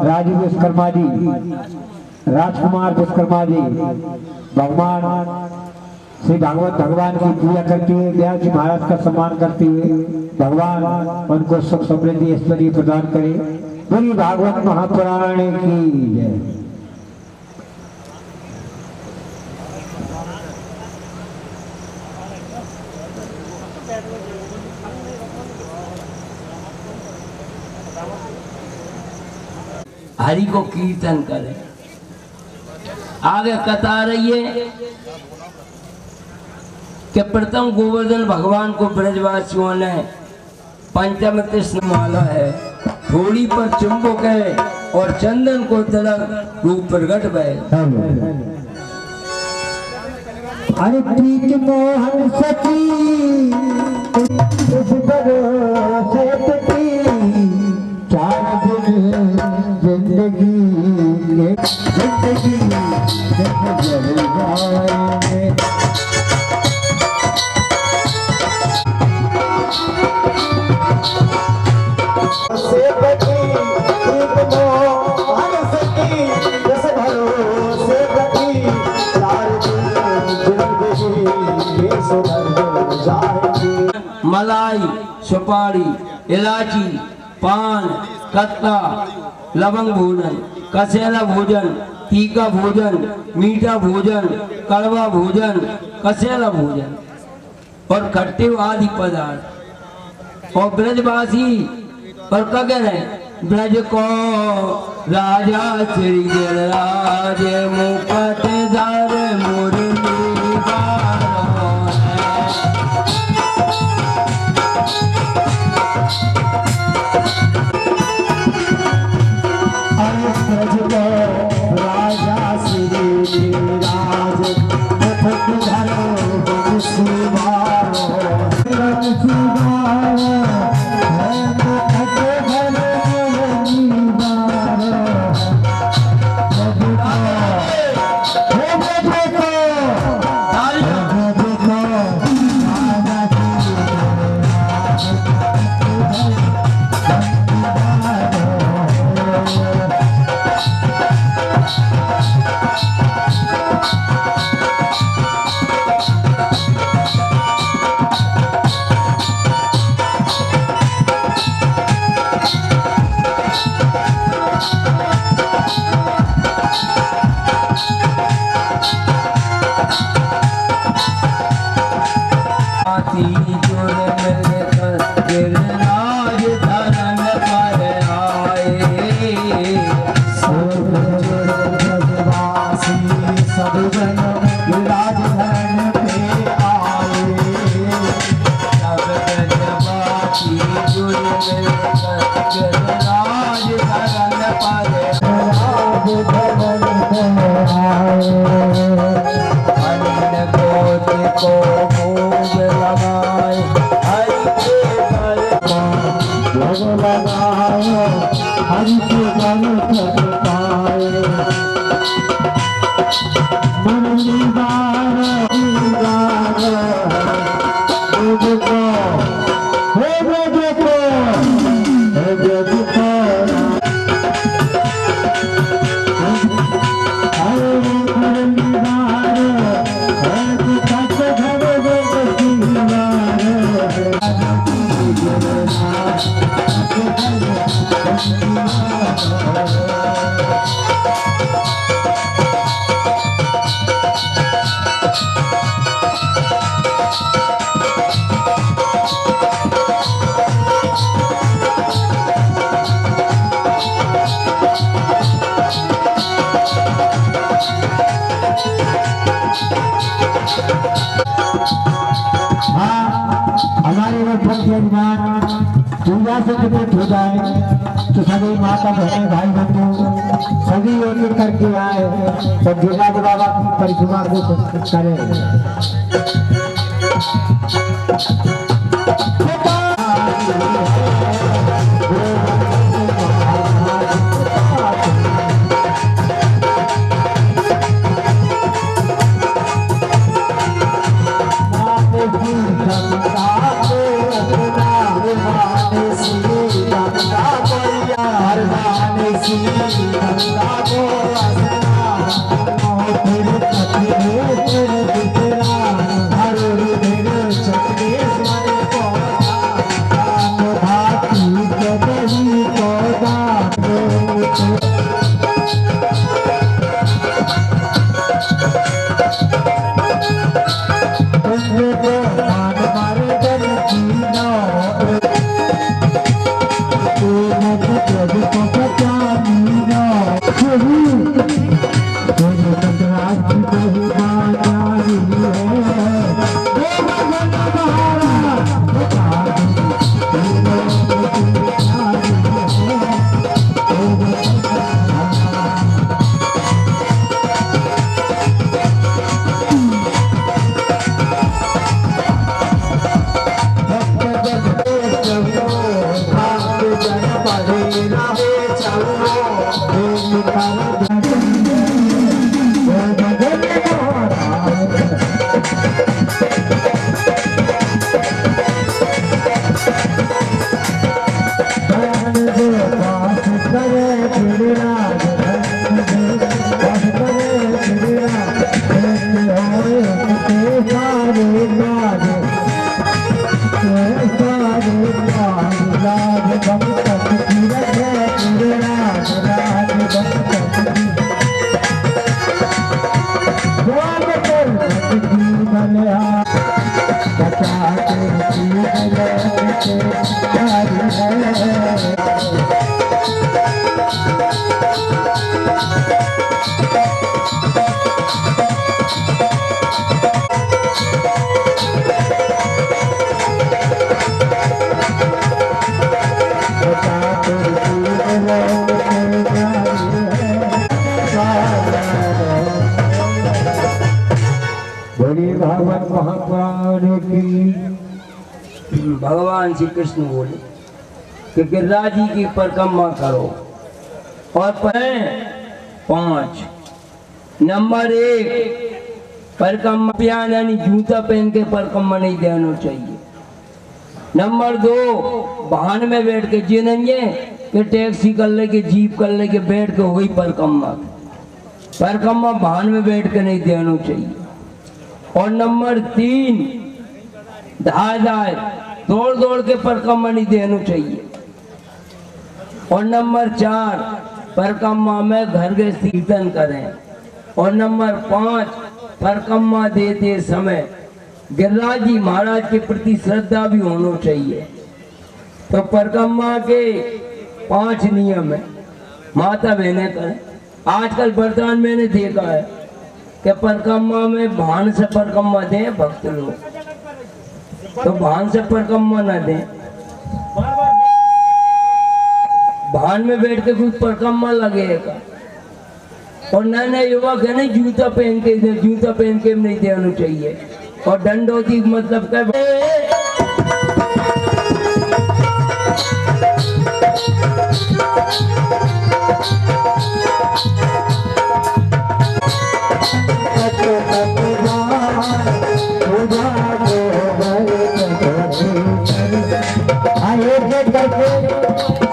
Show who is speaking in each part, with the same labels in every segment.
Speaker 1: राजीव विश्वकर्मा जी, राजकुमार विश्वकर्मा जी भगवान श्री भागवत भगवान की पूजा करते हुए, व्यास जी महाराज का सम्मान करते हुए भगवान उनको सुख समृद्धि ऐश्वर्य प्रदान करे। बोलिए भागवत महापुराण की जय।
Speaker 2: हरि को कीर्तन करें। आगे कथा रही है कि प्रथम गोवर्धन भगवान को ब्रजवासियों ने पंचम कृष्ण माला है, थोड़ी पर चुंबक है और चंदन को तिलक रूप प्रगट भय।
Speaker 1: अरे प्रीत मोहन सखी जिंदगी
Speaker 2: मलाई, सुपारी, इलायची, पान, कत्ता, लवंग भोजन, कसेला भोजन, तीखा भोजन, मीठा भोजन, कड़वा भोजन, कसेला भोजन और खट्टे आदि पदार्थ। और ब्रजवासी और कगर है ब्रज को राजा श्री गिरिराज मुकुट धर मुरली
Speaker 1: पूजा से निवृत्त हो जाए तो सभी माता बहने भाई बंधु सभी एक एक करके आए और गिरिराज बाबा की परिक्रमा को करें।
Speaker 3: Hare
Speaker 1: बोलिए भागवत महापुराण की।
Speaker 2: भगवान श्री कृष्ण बोले कि गिरिराज जी की परिक्रमा करो और 5 नंबर 1 परिक्रमा पियान यानी जूता पहन के परिक्रमा नहीं देना चाहिए। नंबर 2 वाहन में बैठ के जी नहीं है कि टैक्सी कर ले के जीप कर ले के बैठ के हो गई परिक्रमा वाहन में बैठ के नहीं देना चाहिए। और नंबर 3 धार दौड़ दौड़ के परिक्रमा नहीं देना चाहिए। और नंबर 4 परिक्रमा में घर के कीर्तन करें। और नंबर 5 परिक्रमा देते समय गिरिराज जी महाराज के प्रति श्रद्धा भी होना चाहिए। तो परिक्रमा के 5 नियम है, माता बहनें करें। आजकल वर्तमान मैंने देखा है कि परिक्रमा में वाहन से परिक्रमा दें भक्त लोग, तो वाहन से परिक्रमा न दें। वाहन में बैठ के कोई परिक्रमा लगेगा। और नए नए युवक है नहीं जूता पहन के नहीं देना चाहिए। और दंडोती मतलब क्या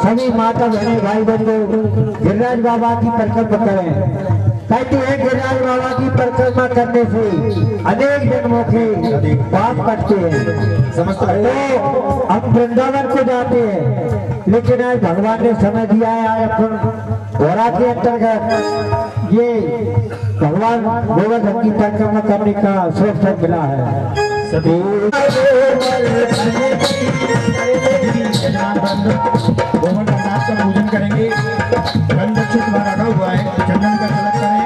Speaker 1: सभी माता बहने भाई बंधु गिरिराज बाबा की परिक्रमा करें। कहते हैं गिरिराज बाबा की परिक्रमा करने से अनेक जन्मों के पाप कटते हैं। तो हम वृंदावन को जाते हैं, लेकिन आज भगवान ने समय दिया है अपन घोड़ा के अंतर्गत ये भगवान गोवर्धन की परिक्रमा करने का अवसर मिला है।
Speaker 3: गोवर्धन नाथ का पूजन करेंगे। दक्षिण द्वारा रखा हुआ है, चंदन का तिलक करें।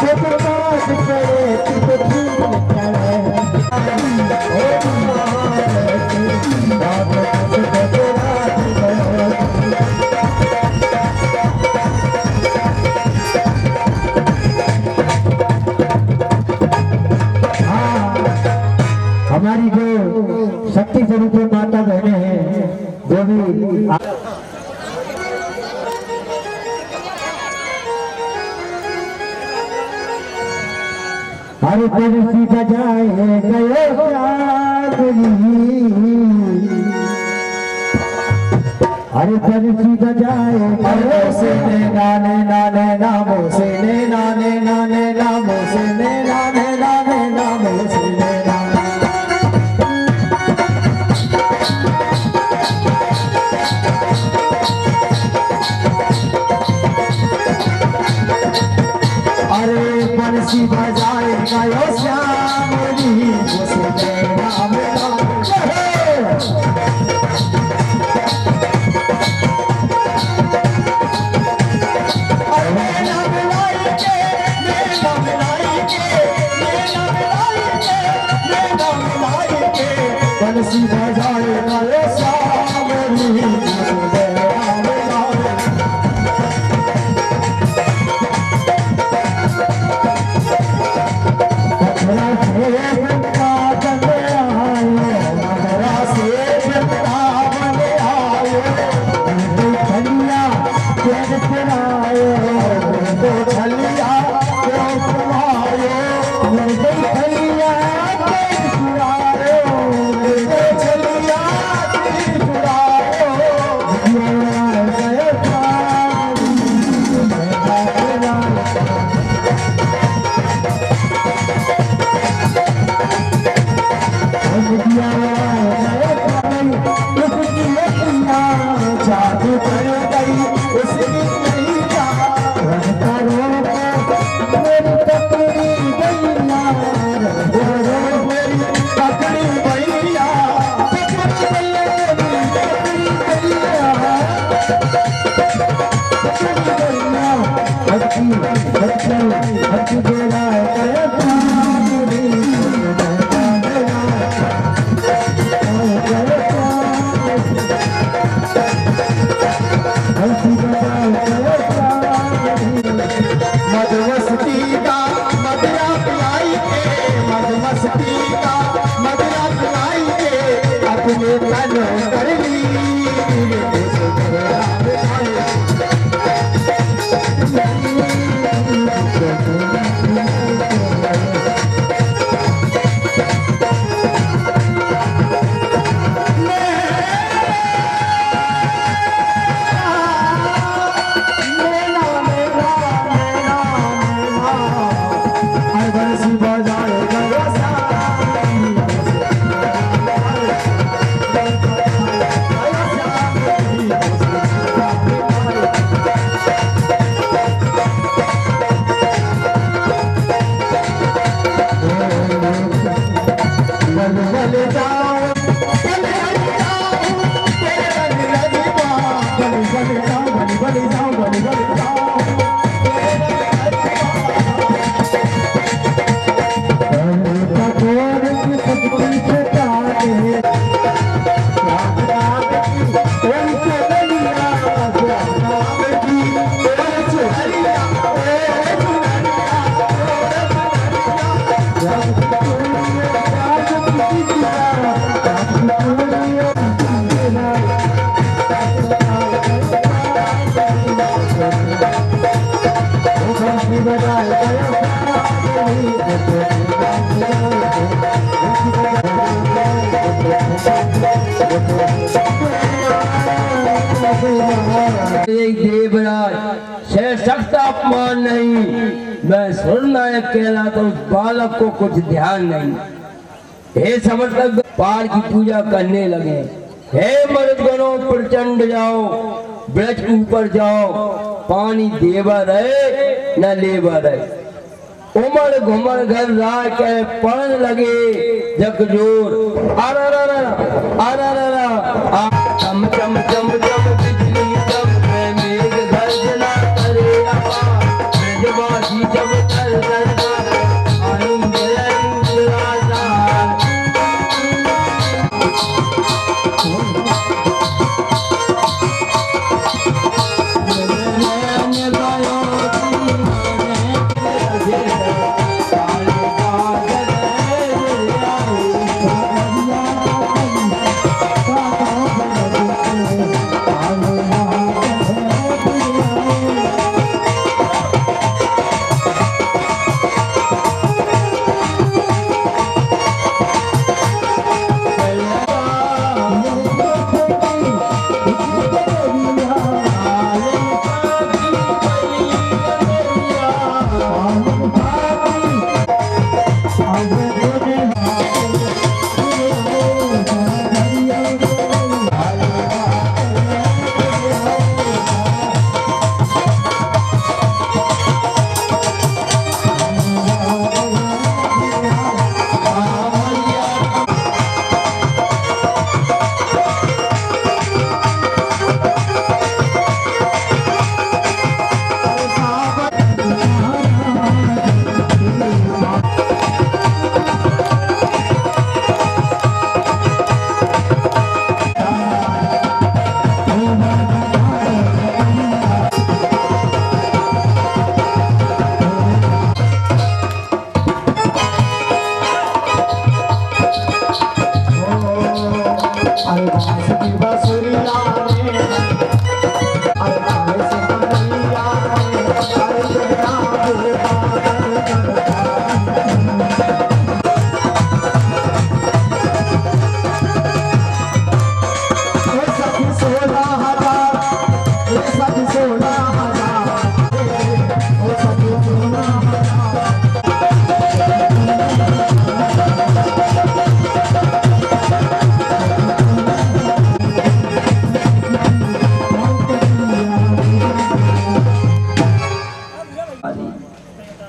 Speaker 1: बात करे तो ठीक करे हमारी जो शक्ति स्वरूप माता बहने हैं जो भी हर परसी बजाए गए हर परसी बजाए गए से नाने नाने नामों से नाने नाने नामों से नाने नाने नामों से बंसी बजाए गयो श्याम जी उसे नाम बंसी बजाए गयो श्याम जी उसे
Speaker 2: देवराज से सख्त अपमान नहीं, मैं सुरनायक कहलाता उस बालक को कुछ ध्यान नहीं। हे समर्थक पार की पूजा करने लगे। हे मर्दगणों प्रचंड जाओ, ब्रज ऊपर जाओ, पानी देवा रहे न लेवा रहे। उमड़ घुमड़ घर राय के पड़न लगे जगजोर चम चम चम चम बिजली चम मेघ गर्जना करे ब्रजवासी जब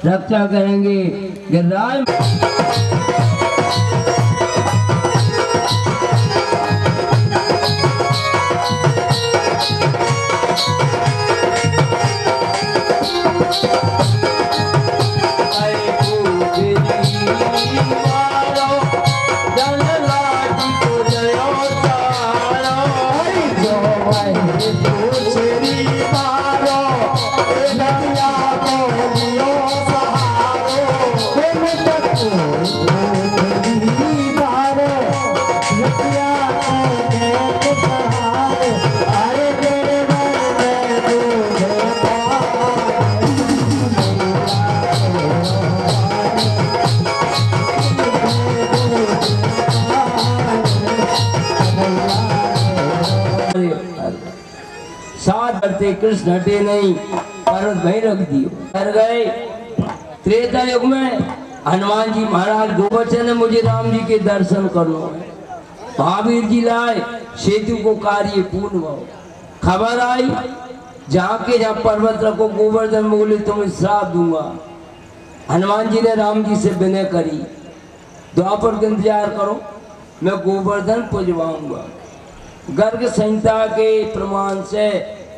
Speaker 2: रक्षा करेंगे गिरिराज। साथ करते कृष्ण हटे नहीं, पर्वत वहीं रख दियो। कर गए त्रेता युग में हनुमान जी महाराज गोवचन ने मुझे राम जी के दर्शन करना है। महावीर जी लाए सेतु को कार्य पूर्ण हुआ। खबर आई जहाँ पर्वत रखो गोवर्धन बोले तुम्हें श्राप दूंगा। हनुमान जी ने राम जी से विनय करी, द्वापर का इंतजार करो, मैं गोवर्धन पुजवाऊंगा। गर्ग संहिता के प्रमाण से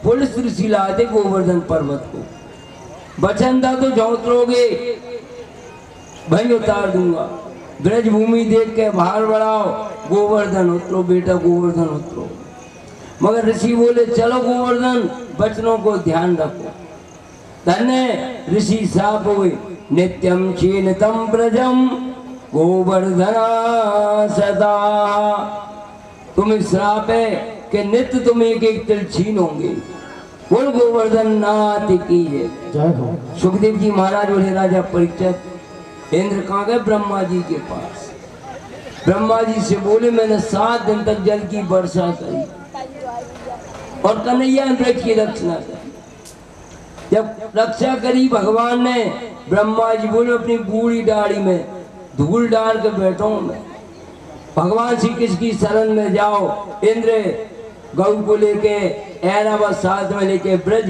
Speaker 2: पुलिस ऋषि लाते गोवर्धन पर्वत को। वचन था तो झोंतरोगे वहीं उतार दूंगा। ब्रज भूमि देख के बाहर बढ़ाओ, गोवर्धन उतरो बेटा, गोवर्धन उतरो। मगर ऋषि बोले चलो गोवर्धन, वचनों को ध्यान रखो। धन्य ऋषि साप हुए, नित्यम क्षीणतम ब्रजम गोवर्धना सदा। तुम्हें श्राप है कि नित्य तुम एक एक तिल छीन होंगे। बोल गोवर्धन नाथ की जय हो। सुखदेव जी महाराज बोले राजा परीक्षित, इंद्र कहाँ गए? ब्रह्मा जी के पास। ब्रह्मा जी से बोले मैंने 7 दिन तक जल की वर्षा करी और कन्हैया वृक्ष की रक्षा करी। जब रक्षा करी भगवान ने, ब्रह्मा जी बोले अपनी बूढ़ी दाढ़ी में धूल डाल के बैठो मैं। भगवान श्री कृष्ण की शरण में जाओ। इंद्र गौ को लेके ऐरावत साथ में लेके ब्रज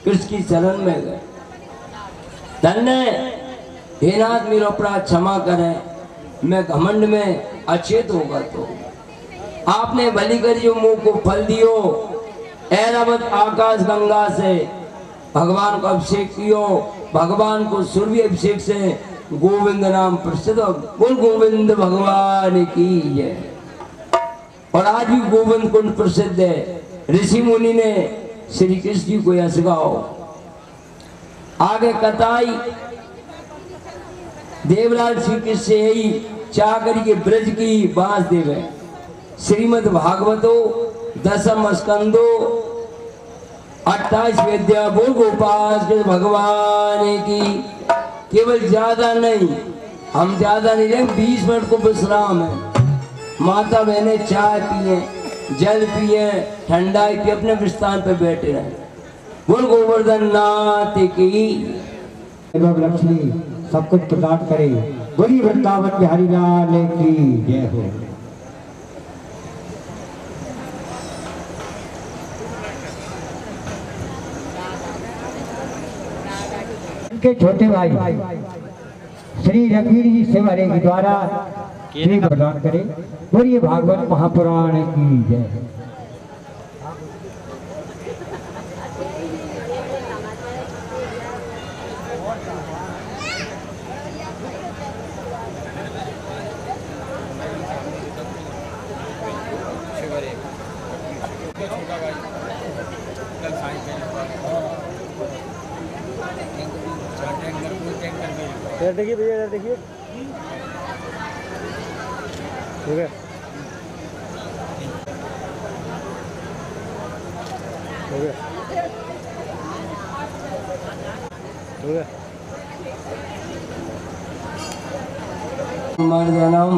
Speaker 2: कृष्ण की शरण में गए। धन्य हे नाथ मेरा अपराध क्षमा करें, मैं घमंड में अचेत होगा तो आपने भली करी जो मुंह को फल दियो। ऐरावत आकाश गंगा से भगवान को अभिषेक कियो, भगवान को सूर्य अभिषेक से गोविंद नाम प्रसिद्ध। बोल गोविंद भगवान की जय। और आज भी गोविंद कुंड प्रसिद्ध है। ऋषि मुनि ने श्री कृष्ण जी को यश गाओ। आगे कथाई देवराज श्री कृष्ण से यही चाकरी के ब्रज की बास देवे। श्रीमद् भागवतो दशम स्कंदो 28 विद्या। बोल गोपाल कृष्ण भगवान की। केवल ज्यादा नहीं, हम ज्यादा नहीं लेंगे, 20 मिनट को विश्राम है। माता बहने चाय पिए, जल पिए, ठंडाई पिए, अपने विस्तान पे बैठे रहे। बोल गोवर्धन नाथ की।
Speaker 1: लक्ष्मी सब कुछ प्रदान करे। बोली वृंदावन बिहारी लाल की जय हो। के छोटे भाई श्री रघुवीर जी सेवारे के द्वारा श्री प्रदान करे। बोलिए भागवत महापुराण की जय।
Speaker 4: देखिए भैया, देखिए हो गया, हो गया, हो गया।
Speaker 2: मर्दनम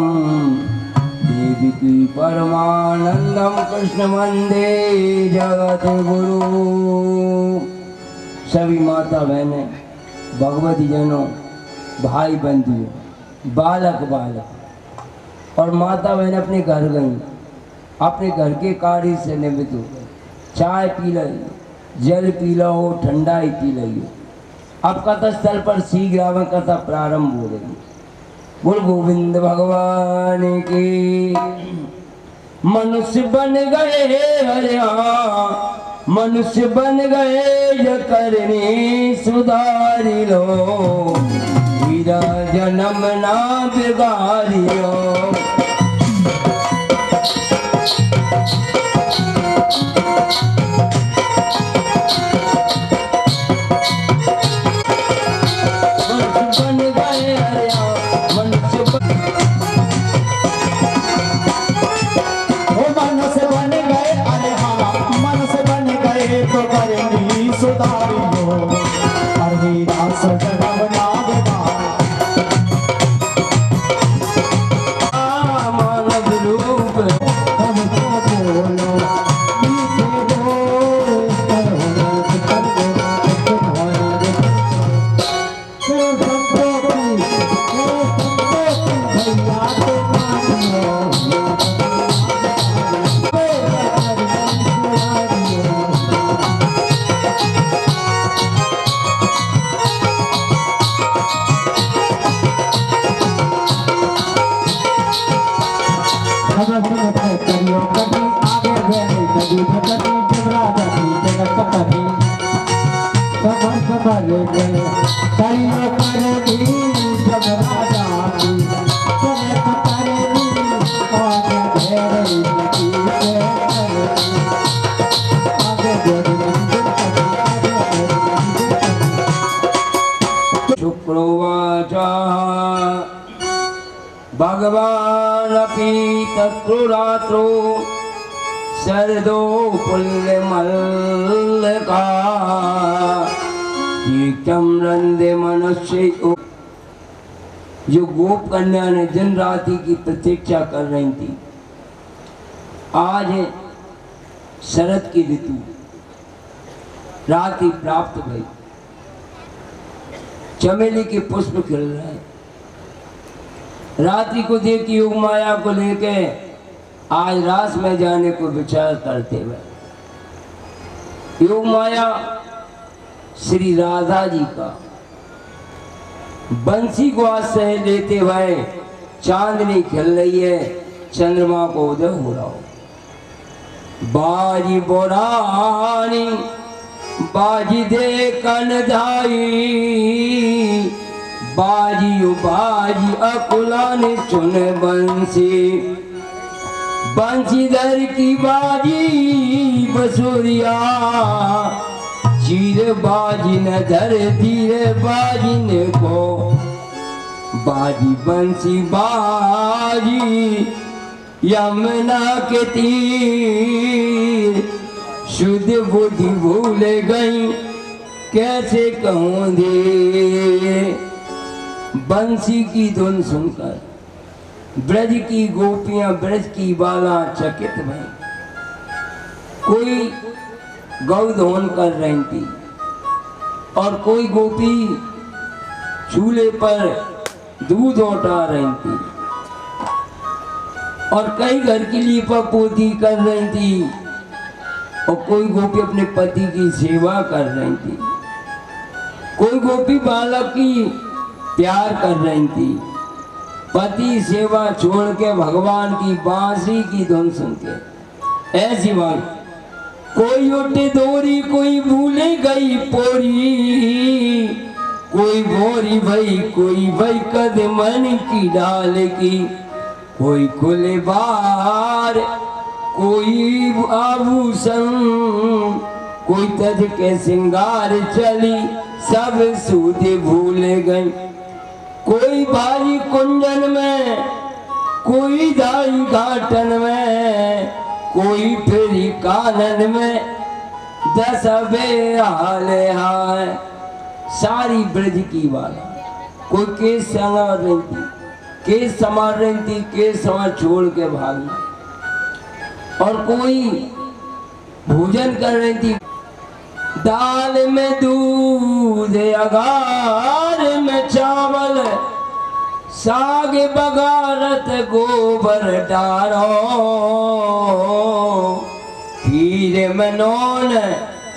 Speaker 2: देवी की परमानंदम कृष्ण वंदे जगत गुरु। सभी माता बहने, भगवती जनों, भाई बंधु, बालक बालक और माता बहन अपने घर गई, अपने घर के कार्य से निमित्त हो। चाय पी लो, जल पी लो, ठंडाई पी लो। अब कथा स्थल पर शीघ्र कथा प्रारंभ हो गई। बोल गोविंद भगवान की। मनुष्य बन गए हरिया, मनुष्य बन गए जो करनी सुधारी लो, हीरा जन्म ना बिगाड़ियो। भगवान अपि तत्रुरात्रो शरदो पुल्य मल्लका रंदे मनुष्य। जो गोप कन्या ने दिन राति की प्रतीक्षा कर रही थी, आज है शरद की ऋतु, रात्रि प्राप्त भई, चमेली के पुष्प खिल रहे हैं। रात्रि को देख योग माया को लेके आज रास में जाने को विचार करते हुए योग माया श्री राधा जी का बंसी को आश्रय लेते हुए चांदनी खिल रही है, चंद्रमा को उदय हो रहा हो। बाजी बोरानी बाजी दे कनधाई, बाजी बाजी अकुला ने चुन बंसी, बंसीधर की बाजी बसुरिया, चीर बाजी न धर धीरे बाजी ने को, बाजी बंसी बाजी यमुना के तीर, शुद्ध बुद्धि भूल गई कैसे कहूँ दे। बंसी की धुन सुनकर ब्रज की गोपियां, ब्रज की बाला चकित भई। कोई गौधोन कर रही थी और कोई गोपी चूल्हे पर दूध उठा रही थी और कई घर की लीपा पोती कर रही थी और कोई गोपी अपने पति की सेवा कर रही थी, कोई गोपी बालक की प्यार कर रही थी। पति सेवा छोड़ के भगवान की बांसुरी की धुन सुन के ऐसी बात। कोई उठे दोरी कोई भूले गई पोरी, कोई बोरी भई कोई भई कदमन की डाल की, कोई खुले बार कोई आभूषण, कोई तज के श्रृंगार चली सब सूद भूल गई। कोई भाई कुंजन में कोई दाई घाटन में, कोई फिरी कानन में दस बेहाल हाय। सारी ब्रज की वाला कोई केस संवार रही थी, केस संवार रही थी, केस संवार छोड़ के भागी, और कोई भोजन कर रही थी। दाल में दूध अगार में चावल, साग बगारत गोबर डारो, खीर में नौन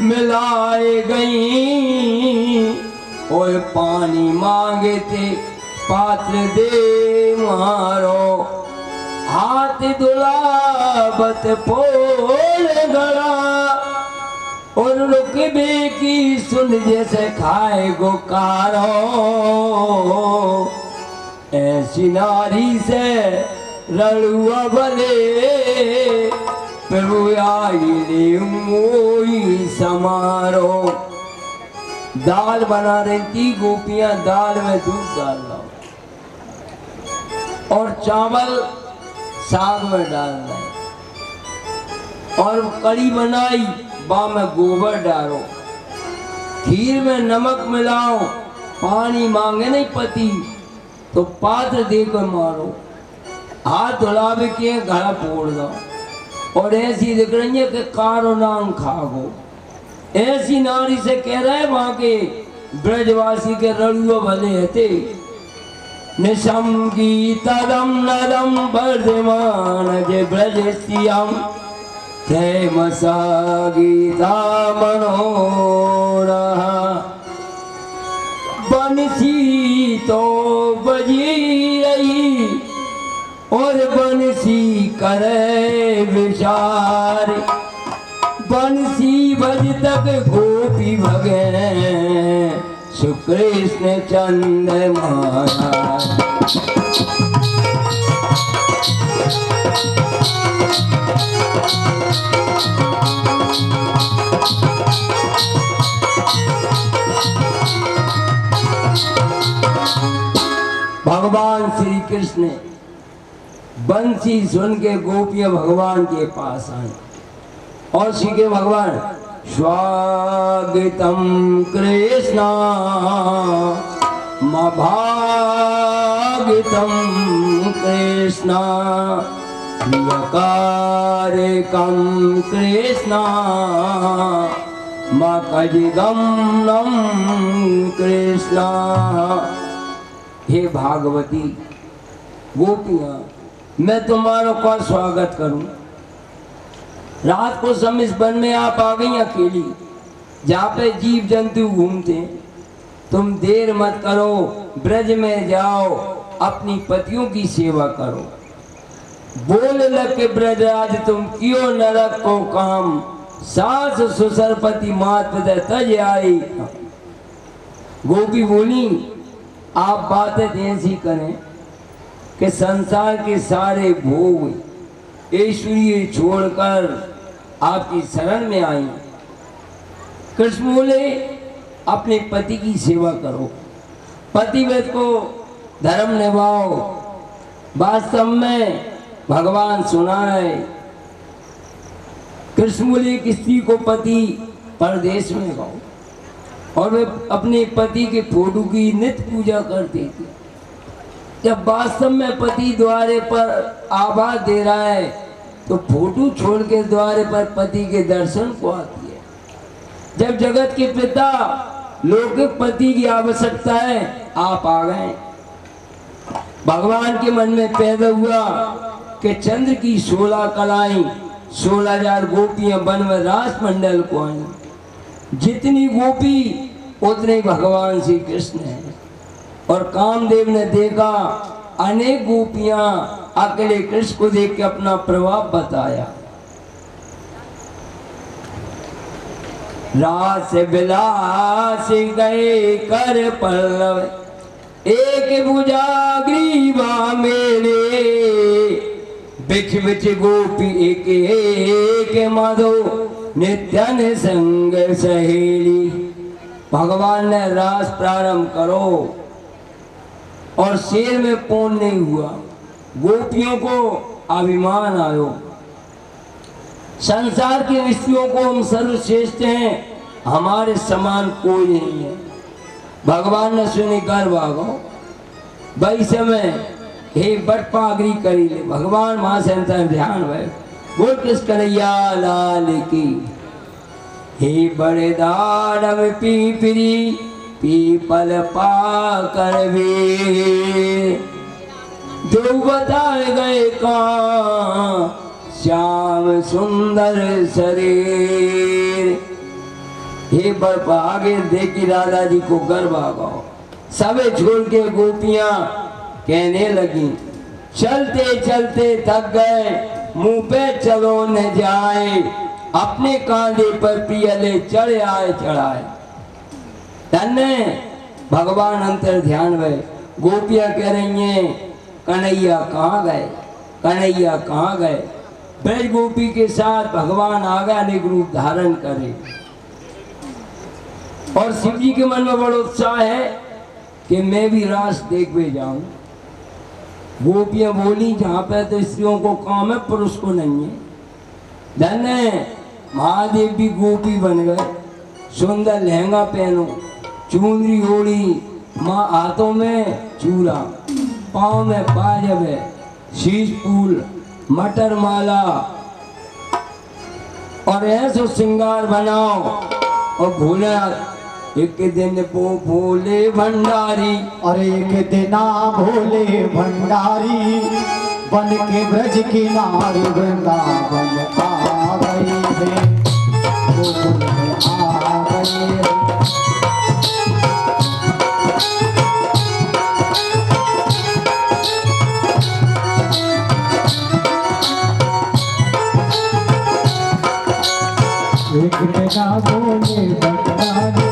Speaker 2: मिलाए गई, और पानी मांगे थे पात्र दे मारो, हाथ दुलाबत पोल गड़ा, और रुकबे की सुन जैसे खाए गोकारो, ऐसी नारी से रड़ुआ भले प्रभु आई ले मोई समारो। दाल बना रही थी गोपियां, दाल में दूध डाल लो और चावल साग में डाल रहे, और कड़ी बनाई बा में गोबर डालो, खीर में नमक मिलाओ, पानी मांगे नहीं पति तो पात्र देकर मारो, हाथ धुलावे के घड़ा फोड़ दो, और ऐसी दिख रही है कि कारो नाम खागो। ऐसी नारी से कह रहा है वहां के ब्रजवासी के रड़ुआ भले थे। निशम गीतम नरम वर्धमान जे ब्रजस्तियम थे मसा गीता मनोरहा, बंसी तो बजी रही और बंसी करे विचार, बंसी बज तक गोपी भगे सुकृष्ण चंद्रमाना। भगवान श्री कृष्ण बंसी सुन के गोपियां भगवान के पास आई और सीखे भगवान स्वागतम कृष्णा मभागितम कृष्णा प्रियकारकम कृष्णा मकजगमनम कृष्णा। हे भागवती गोपियां, मैं तुम्हारा का स्वागत करूं। रात को समय इस वन में आप आ गई अकेली, जहाँ पे जीव जंतु घूमते हैं। तुम देर मत करो, ब्रज में जाओ, अपनी पतियों की सेवा करो। बोल लग के ब्रजराज तुम क्यों नरक को काम, सास ससुर पति मात पिता तज आई। गोपी बोली आप बातें ऐसी करें कि संसार के सारे भोग ऐश्वर्य छोड़कर आपकी शरण में आई। कृष्ण बोले अपने पति की सेवा करो, पतिव्रत को धर्म निभाओ। वास्तव में भगवान सुनाए, कृष्ण बोले एक स्त्री को पति परदेश में गाओ, और वे अपने पति के फोटो की नित्य पूजा करती थी। जब वास्तव में पति द्वारे पर आवाज दे रहा है तो फोटो छोड़ के द्वारे पर पति के दर्शन को आती है। जब जगत के पिता लौकिक पति की आवश्यकता है, आप आ गए। भगवान के मन में पैदा हुआ कि चंद्र की 16 कलाएं 16,000 गोपियां वन में रास मंडल को आई। जितनी गोपी उतने भगवान श्री कृष्ण है। और कामदेव ने देखा अनेक गोपियां अकेले कृष्ण को देख के अपना प्रभाव बताया। रास विलास गए कर पल्लव, एक भुजा ग्रीवा मेले, बिच बिच गोपी एक एक माधो, नित्य संग सहेली। भगवान ने रास प्रारंभ करो और शेर में पूर्ण नहीं हुआ। गोपियों को अभिमान आयो, संसार के विषयों को हम सर्वश्रेष्ठ हैं, हमारे समान कोई नहीं है। भगवान ने सुनी गर्व आ गो भाई समय हे बट पागरी करी ले। भगवान मां से ध्यान भय बोल किस कन्हैया लाल की। हे बड़े दानव पीपरी पीपल पाकर वीर, जो बताए गए का श्याम सुंदर शरीर। हे ये पर आगे देखी राधा जी को गर्व आ गया। सबे छोड़ के गोपियां कहने लगी, चलते चलते थक गए, मुंह पे चलो न जाए, अपने कांधे पर पियले चढ़ आए चढ़ाए। धन्य भगवान अंतर ध्यान भय। गोपियां कह रही हैं, कन्हैया कहाँ गए, कन्हैया कहाँ गए। ब्रज गोपी के साथ भगवान आगे अनेक रूप धारण करे और शिव जी के मन में बड़ा उत्साह है कि मैं भी रास देखने जाऊं। गोपियां बोली, जहां पे तो स्त्रियों को काम है, पुरुष को नहीं है। धन्य महादेव भी गोपी बन गए। सुंदर लहंगा पहनो, चुनरी ओढ़ी, माँ हाथों में चूड़ा, पाँव में पायब है, शीश फूल, मटर माला और ऐसा श्रृंगार बनाओ। और भोले एक दिन भोले भंडारी,
Speaker 5: और एक दिन भोले भंडारी बन के ब्रज किनारे वृंदावन आ गए थे, गोकुल में आ गए। एक दिन भोले भंडारी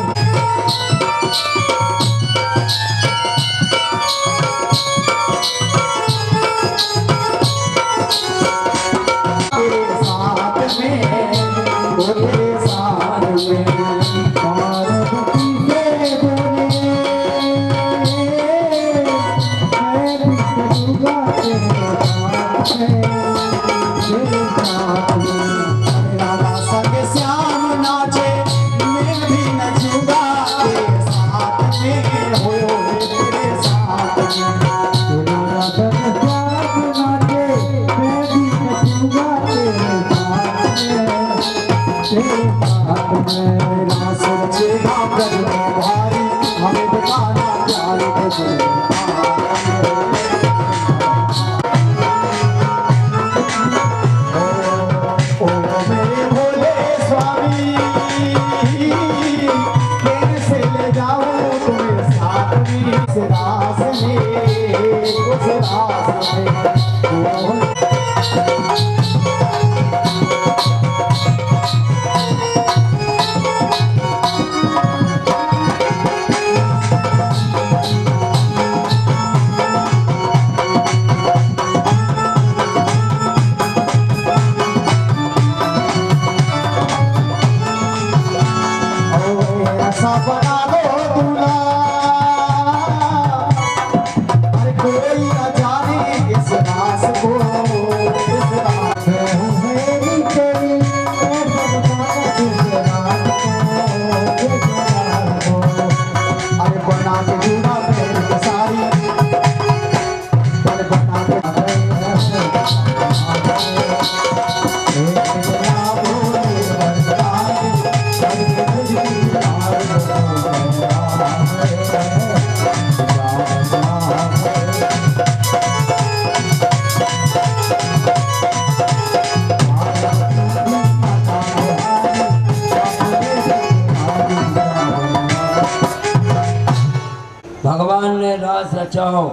Speaker 2: भगवान ने रास रचाओ,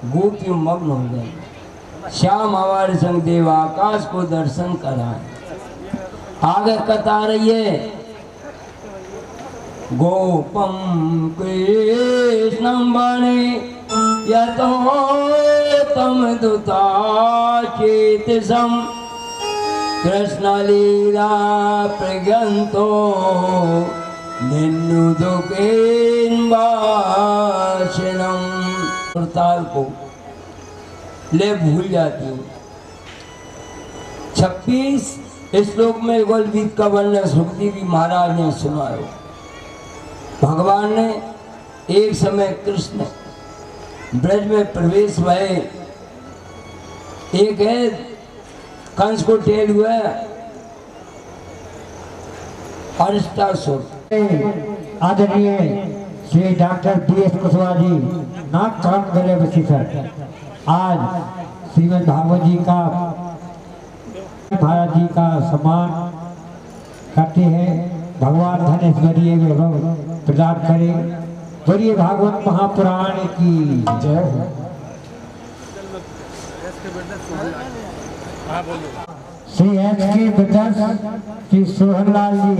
Speaker 2: गोपी मग्न हो गए। श्याम हमारे संग देव आकाश को दर्शन कराए। आगे कथा रही है, गोपम कृष्णम बने यतो तम दुता चेतसम, कृष्ण लीला प्रगंतो ताल को ले भूल जाती हूँ। 26 श्लोक में गोलबीत का वर्णन सुखदेव महाराज ने सुनाया। भगवान ने एक समय कृष्ण ब्रज में प्रवेश भय, एक है कंस को टेल हुआ अरिष्टासुर।
Speaker 1: आदरणीय श्री डॉक्टर DS कुशवाहा जी, नाक कान गले विशेषज्ञ, आज श्रीमद् भागवत जी का महाराज जी का सम्मान करते हैं। भगवान धनेश्वरी वैभव प्रदान करे। बोलिए भागवत महापुराण की जय हो। श्री एच के ब्रदर्स श्री सोहनलाल जी।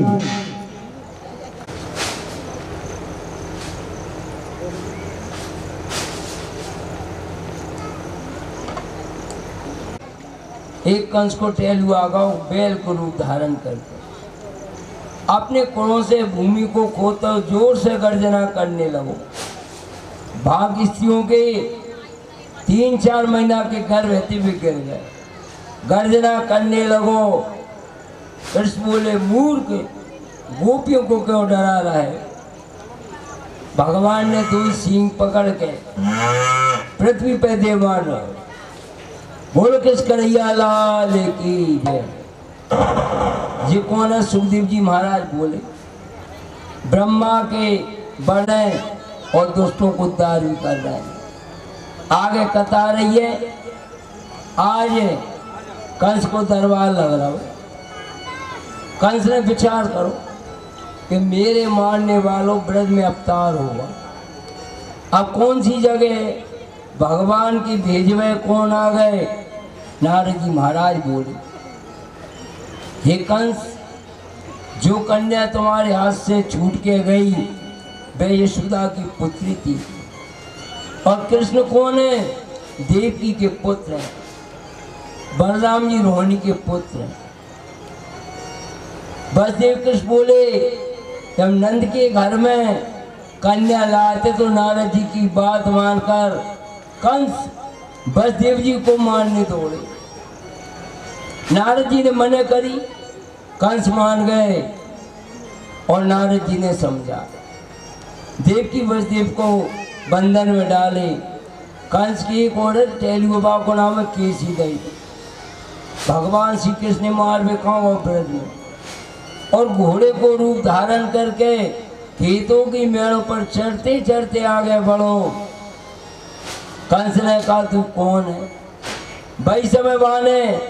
Speaker 2: एक कंस को टहलुआ गाओ बैल को रूप धारण करके अपने कोणों से भूमि को खोदकर जोर से गर्जना करने लगो। भाग स्त्रियों के 3-4 महीना के घर रहते हुए गिर गए। गर्जना करने लगो। कृष्ण बोले मूर्ख, गोपियों को क्यों डरा रहा है? भगवान ने 2 सींग पकड़ के पृथ्वी पे देवान बोलो किस कन्हैया लाल की जय। ये कौन है? सुखदेव जी महाराज बोले ब्रह्मा के बने और दोस्तों को उद्धार भी कर रहे हैं। आगे कथा रही है। आज कंस को दरबार लग रहा हो। कंस ने विचार करो कि मेरे मारने वालों ब्रज में अवतार होगा। अब कौन सी जगह भगवान की भेजवे कौन आ गए? नारद जी महाराज बोले हे कंस, जो कन्या तुम्हारे हाथ से छूट के गई वह यशोदा की पुत्री थी। और कृष्ण कौन है? देवकी के पुत्र हैं। बलराम जी रोहिणी के पुत्र हैं। वसुदेव कृष्ण बोले जब नंद के घर में कन्या लाते तो नारद जी की बात मानकर कंस वसुदेव जी को मारने दौड़े। नारद जी ने मना करी, कंस मान गए और नारद जी ने समझा। देवकी वसुदेव को बंधन में डाले। कंस की एक औरत टेलुबा को नाम है केसी गई। भगवान श्री कृष्ण ने मार बेखाओ ब्रज में और घोड़े को रूप धारण करके खेतों की मेड़ों पर चढ़ते चढ़ते आगे बढ़ो। कंस ने कहा तू कौन है? भाई समय बाने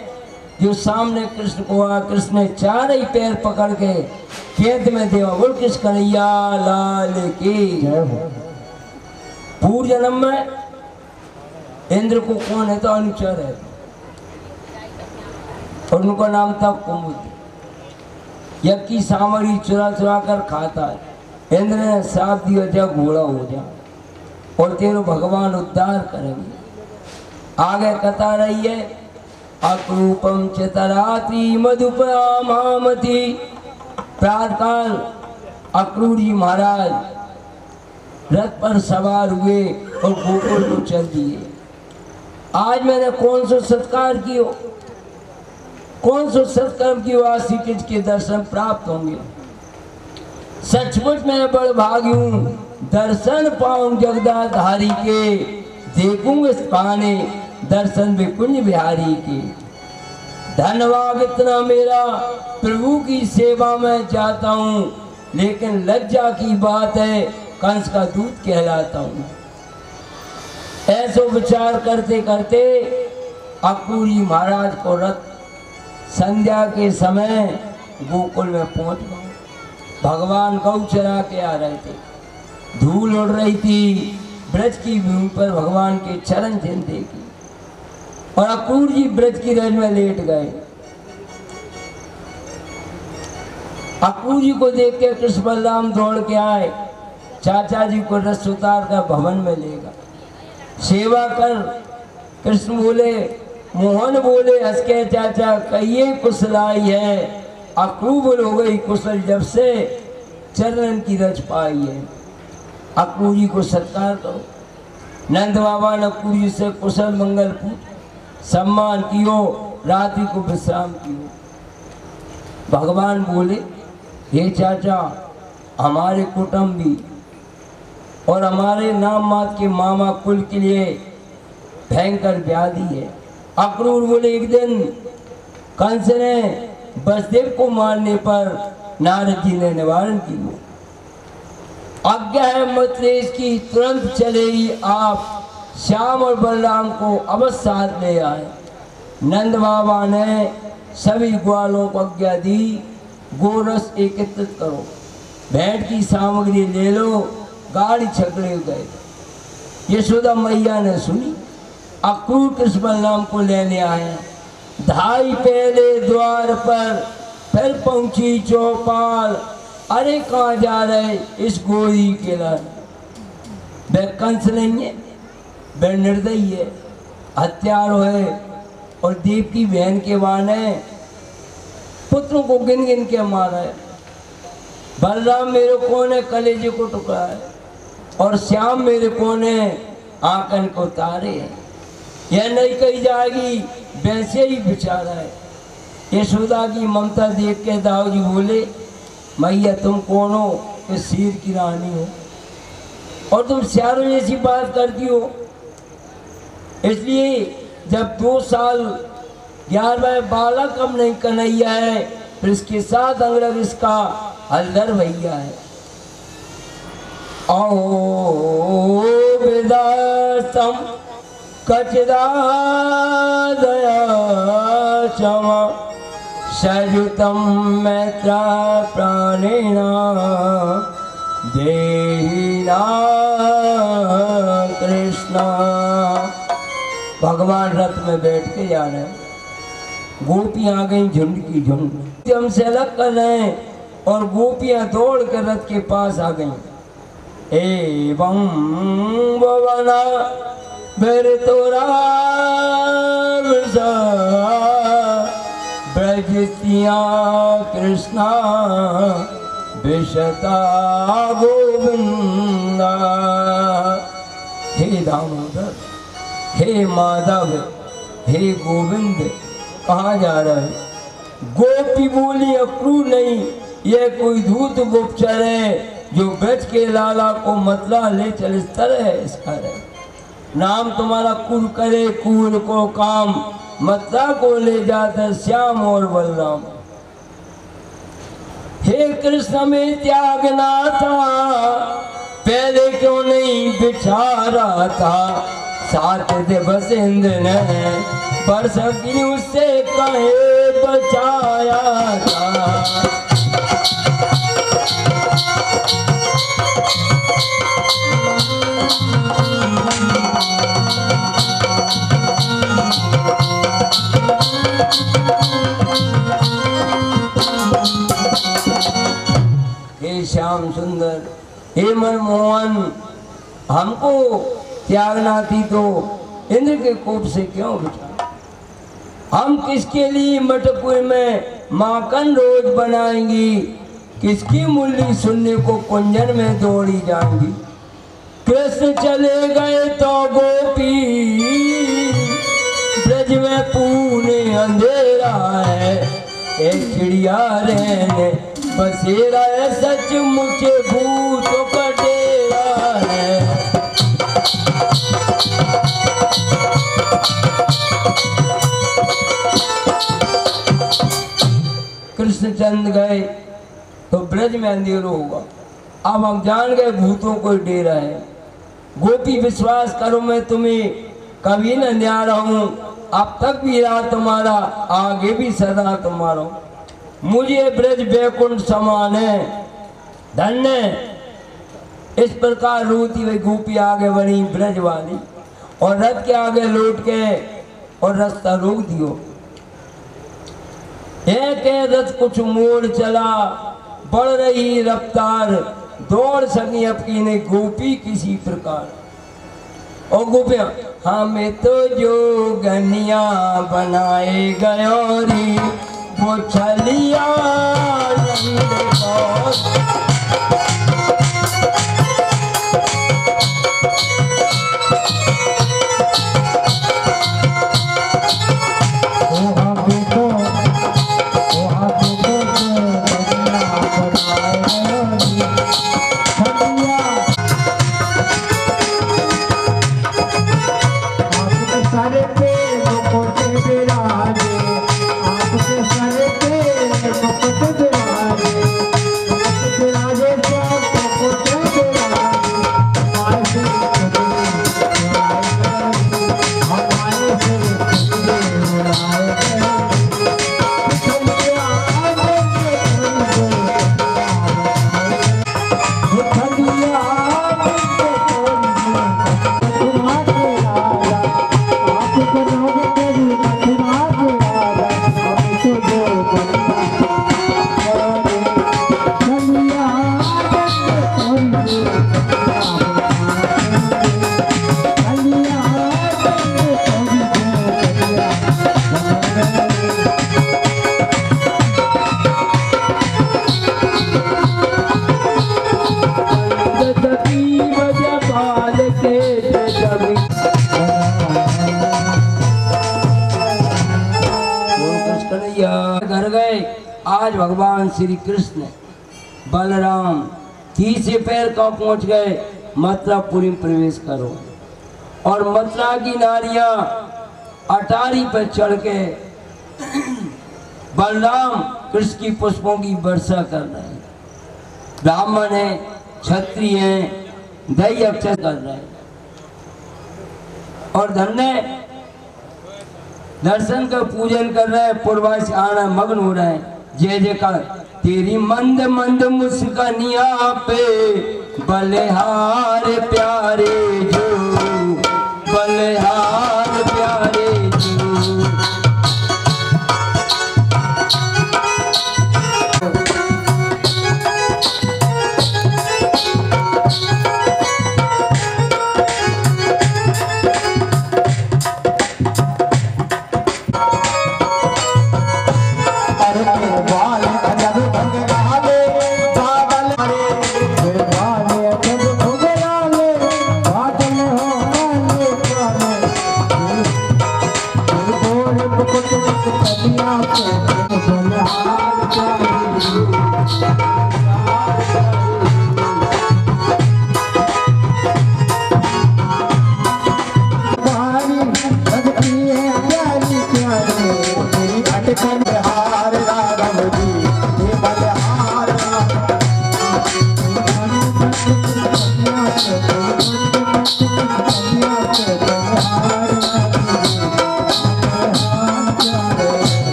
Speaker 2: जो सामने कृष्ण को आ। कृष्ण ने 4 ही पैर पकड़ के खेत में देवा बोल किस कन्हैया लाल की जय हो। पूर्व जन्म में इंद्र को कौन है? तो अनुचर है और उनका नाम था कुमुद। यज्ञ की सामग्री चुरा चुरा कर खाता है। इंद्र ने साफ दिया जा घोड़ा हो जा और तेरो भगवान उद्धार करेंगे। आगे कथा रही है। अक्रूपम चतराती मधुपमामति। प्रातःकाल अक्रूर जी महाराज रथ पर सवार हुए और गोकुल को चल दिए। आज मैंने कौन सा सत्कार किया, कौन सा सत्कर्म किया, आज श्री कृष्ण के दर्शन प्राप्त होंगे। सचमुच मैं बड़ भागी हूँ, दर्शन पाऊं जगदाधारी के। देखूंगे पाने दर्शन विकुंज बिहारी के। धन्यवाद इतना मेरा प्रभु की सेवा में जाता हूँ, लेकिन लज्जा की बात है कंस का दूत कहलाता हूँ। ऐसो विचार करते करते अक्रूर जी महाराज को रथ संध्या के समय गोकुल में पहुंच गए। भगवान गौ चरा के आ रहे थे। धूल उड़ रही थी ब्रज की भूमि पर भगवान के चरण चिन्ह की और अक्रूर जी ब्रज की रज में लेट गए। अक्रूर जी को देख के कृष्ण बलराम दौड़ के आए। चाचा जी को रस उतार कर भवन में लेगा। सेवा कर। कृष्ण बोले, मोहन बोले हंस के चाचा कहिए कुशलाई है। अक्रूर हो गई कुशल जब से चरण की रज पाई है। अक्रूर जी को सत्कार करो। नंद बाबा ने अक्रूर जी से कुशल मंगल पूछ सम्मान कियो, रात्रि को विश्राम कियो। भगवान बोले हे चाचा, हमारे कुटुंबी और हमारे नाम मात के मामा कुल के लिए भयंकर व्याधि है। अक्रूर बोले एक दिन कंस ने वसुदेव को मारने पर नारद जी ने निवारण किया। आज्ञा है मतलेश की तुरंत चले ही आप श्याम और बलराम को अवश्य साथ ले आए। नंद बाबा ने सभी ग्वालों को आज्ञा दी। गोरस एकत्रित करो, भेंट की सामग्री ले लो, गाड़ी छकड़े गए। यशोदा मैया ने सुनी, अक्रूर कृष्ण बलराम को लेने आए। धाई पहले द्वार पर, फिर पहुंची चौपाल। अरे कहाँ जा रहे इस गोरी के लाल? वह कंस नहीं है, वह निर्दयी है, हत्यारो है और देव की बहन के वाण है, पुत्रों को गिन गिन के मारा है। बलराम मेरे कोने कलेजे को टुकड़ा है और श्याम मेरे कोने आंकन को तारे हैं। यह नहीं कही जाएगी, वैसे ही बेचारा है। यशोदा की ममता देख के दाऊ जी बोले, मैया तुम कौन हो कि शेर की रानी हो और तुम श्यारों जैसी बात करती हो। इसलिए जब 2 साल 11वें बालक अब नहीं कन्हैया है, फिर इसके साथ अंग्रज इसका हलदर भैया है। ओ विदासम कचरा दया क्षमा सयुतम मैत्रा प्राणेना देहिना कृष्णा। भगवान रथ में बैठ के जा रहे हैं, गोपियां आ गई झुंड की झुंड, हमसे अलग कर रहे हैं और गोपियां दौड़ कर रथ के पास आ गई। एवं भवना तोरा ब्रजतिया कृष्णा विशता गोविंदा। हे दामोदर, हे माधव, हे गोविंद, कहाँ जा रहा है? गोपी बोली, अक्रूर नहीं, यह कोई धूत गुप्तचर है जो ब्रज के लाला को मतला ले चल, इस तरह है इसका है। नाम तुम्हारा कुल करे कुल को काम, मतला को ले जाता श्याम और बलराम। हे कृष्ण में त्याग ना था, पहले क्यों नहीं बिछारा था? 7 दिवस इंद्र ने वर्ष की उससे कहे बचाया था। हे श्याम सुंदर, हे मनमोहन, हमको त्यागना थी तो इंद्र के कोप से क्यों बचा? हम किसके लिए मटपुर में माखन रोज बनाएंगी, किसकी मुरली सुनने को कुंजन में दौड़ी जाएंगी। कृष्ण चले गए तो गोपी, ब्रज में पूने अंधेरा है। एक चिड़िया रहने बसेरा है, सच मुझे भूतों का डेरा है। कृष्णचंद गए तो ब्रज में अंधेरा होगा। अब हम जान गए भूतों को डेरा है। गोपी विश्वास करो, मैं तुम्हें कभी न न्यारा हूं, अब तक भी रहा तुम्हारा, आगे भी सदा तुम्हारा। मुझे ब्रज बैकुंठ समान है, धन्य। इस प्रकार रोती हुई गोपी आगे बढ़ी ब्रज वाली और रथ के आगे लौट के और रास्ता रोक दियो। एक रथ कुछ मोड़ चला, बढ़ रही रफ्तार, दौड़ सकी अब की नहीं गोपी किसी प्रकार। और गोपियां, हमें तो जो गनिया बनाए गयोरी, वो छलिया
Speaker 5: आपके सर पे मुकुट बिराजे,
Speaker 2: आज भगवान श्री कृष्ण बलराम तीसरे पैर कहाँ पहुंच गए, मथुरापुरी में प्रवेश करो। और मथुरा की नारियां अटारी पर चढ़ के बलराम कृष्ण की पुष्पों की वर्षा कर रहे हैं। ब्राह्मण है, क्षत्रिय हैं, दही अक्षर कर रहे हैं और धन्य दर्शन का पूजन कर रहे हैं। पूर्वासी आना मग्न हो रहे हैं। जय जयकार। तेरी मंद मंद मुस्कानिया पे बलिहार प्यारे जो, बलिहार प्यारे जो।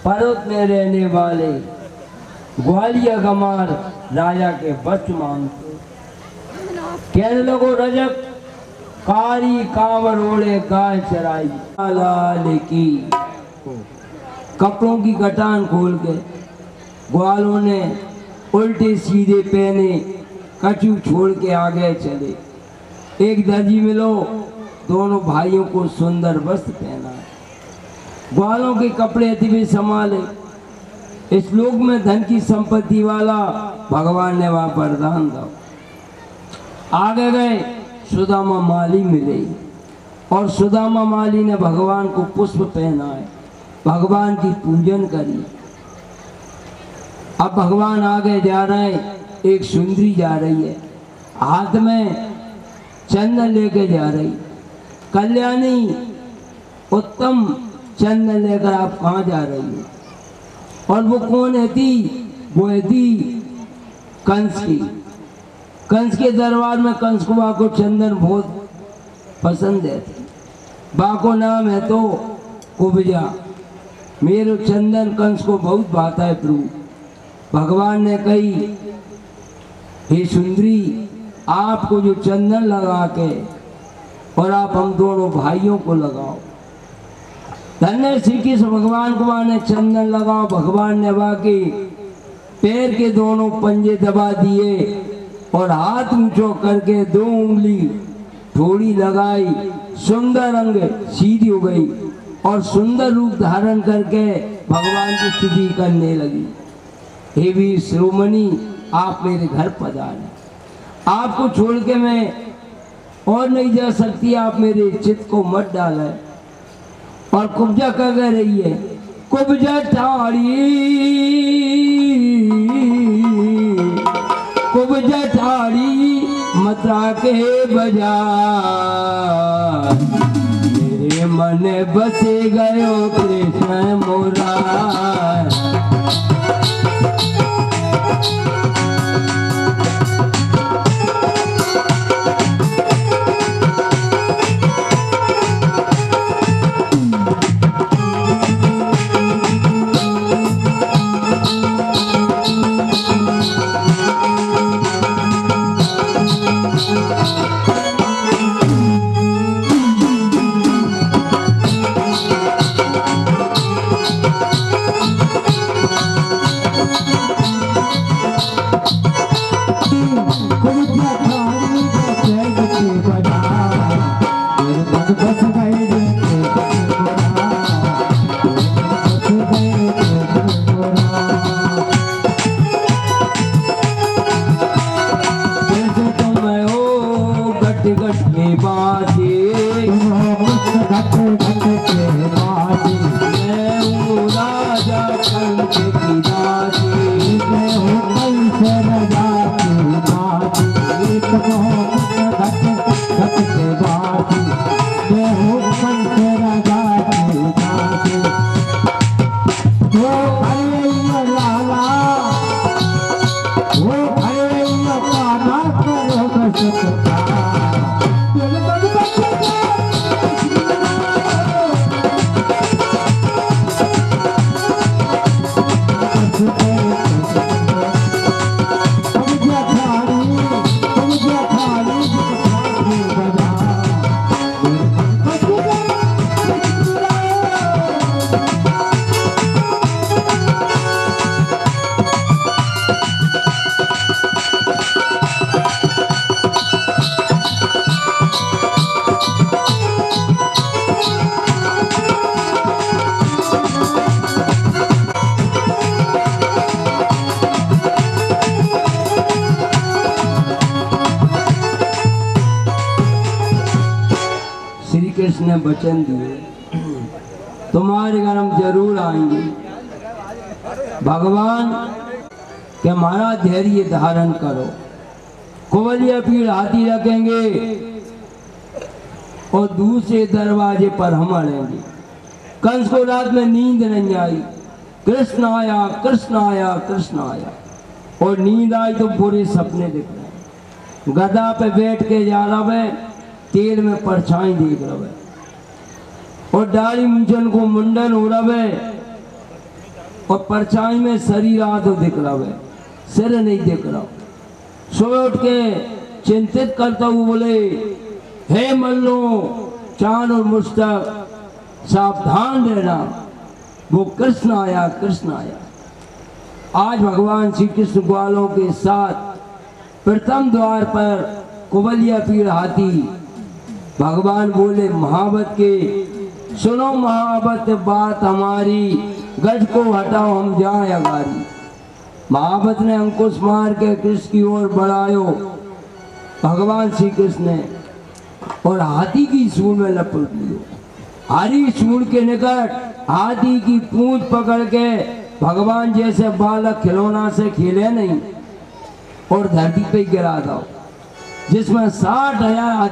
Speaker 2: पर्वत में रहने वाले ग्वालियर गमार राजा के वस्त्र मांगते, कहने लगो रजक कारी कांवर ओढ़े गाय चराई, लाल की कपड़ों की कटान खोल के ग्वालों ने उल्टे सीधे पहने, कछू छोड़ के आगे चले। एक दर्जी मिलो, दोनों भाइयों को सुंदर वस्त्र पहना, ग्वालों के कपड़े अति भी संभाले। इस लोक में धन की संपत्ति वाला भगवान ने वहां वरदान दिया। आगे गए, सुदामा माली मिले और सुदामा माली ने भगवान को पुष्प पहनाए, भगवान की पूजन करी। अब भगवान आगे जा रहे हैं, एक सुंदरी जा रही है, हाथ में चंदन लेके जा रही। कल्याणी उत्तम चंदन लेकर आप कहाँ जा रही हो? और वो कौन है थी? वो है थी कंस की। कंस के दरबार में कंस को बाको चंदन बहुत पसंद है। बाको नाम है तो कुब्जा। मेरे चंदन कंस को बहुत भाता है प्रभु। भगवान ने कही, हे सुंदरी, आपको जो चंदन लगा के और आप हम दोनों भाइयों को लगाओ। धन्य श्री कृष्ण भगवान को माने चंदन लगाओ। भगवान ने बाकी पैर के दोनों पंजे दबा दिए और हाथ ऊंचो करके 2 उंगली थोड़ी लगाई, सुंदर अंग सीधी हो गई। और सुंदर रूप धारण करके भगवान की स्तुति करने लगी। हे वीर शिरोमणि, आप मेरे घर पधारे, आपको छोड़ के मैं और नहीं जा सकती, आप मेरे चित्त को मत डाले। और कुब्जा कह रही है, कुब्जा ठाड़ी मथुरा के बाजार, मेरे मन बसे गयो कृष्ण मोरा। कृष्ण ने वचन दिए, तुम्हारे घर हम जरूर आएंगे। भगवान के हमारा धैर्य धारण करो, कुबलिया पीड़ हाथी रखेंगे और दूसरे दरवाजे पर हम अड़ेंगे। कंस को रात में नींद नहीं आई, कृष्ण आया कृष्ण आया कृष्ण आया, और नींद आई तो बुरे सपने दिख रहे। गधा पे बैठ के जा रहा है, तेल में परछाई देख रहा है, और दाढ़ी मुंडन को मुंडन हो रहा है, और परछाई में शरीर आधो दिख रहा है, सिर नहीं दिख रहा। सुबह उठ के चिंतित करता हुआ बोले, हे मल्लो चांद और मुस्तक सावधान रहना, वो कृष्ण आया कृष्ण आया। आज भगवान श्री कृष्ण ग्वालों के साथ प्रथम द्वार पर कुबलिया पीड़ हाथी। भगवान बोले महावत के, सुनो महावत बात हमारी, गज को हटाओ हम जाए अगारी। महावत ने अंकुश मार के कृष्ण की ओर बढ़ायो भगवान श्री कृष्ण ने, और हाथी की सूंड में लपट लियो। हरी सूंड के निकट हाथी की पूंछ पकड़ के भगवान जैसे बालक खिलौना से खेले नहीं, और धरती पे गिरा दो, जिसमें 60,000